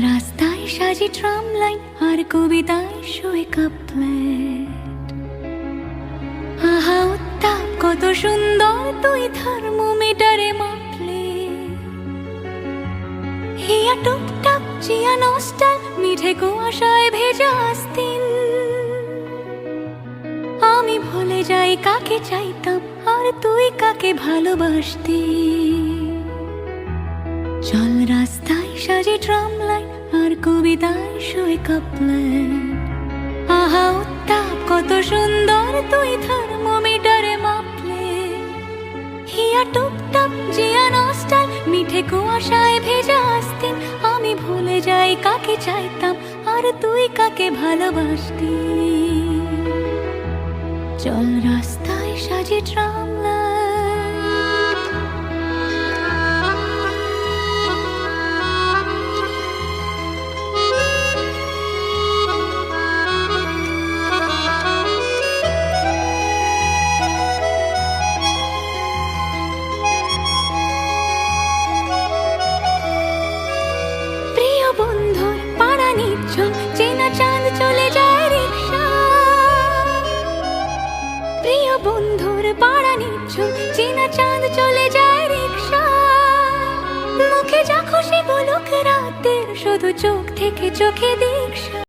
রাস্তায় সাজি tram line আর কবিতায় শোয়ে কাপলেট। আহা উত্তাপ কত সুন্দর তুই থার্মোমিটারে মাপলে। হিয়া টুকটাক চিয়া নস্টাল মিঠে কুয়াশায় ভেজা আস্তিন। আমি ভুলে যাই কাকে চাইতাম আর তুই কাকে ভালোবাসতি। চল রাস্তায় সাজে ট্রাম লাইন আর কবিতায় শোয়ে কাপলেট। আহা উত্তাপ কত সুন্দর তুই থার্মোমিটারে মাপলে। হিয়া টুকটাক জিয়া নস্টাল মিঠে কুয়াশায় ভেজা আস্তিন। আমি ভুলে যাই কাকে চাইতাম আর তুই কাকে ভালোবাসতি। চল রাস্তায় সাজে ট্রাম লাইন। প্রিয় বন্ধুর পাড়া নিচ্ছল চেনা চাঁদ চলে যায় রিক্সা। প্রিয় বন্ধুর পাড়া নিচ্ছল চেনা চাঁদ চলে যায় রিক্সা। মুখে যা খুশি বলুক রাতের শুধু চোখ থেকে চোখে দীক্ষা।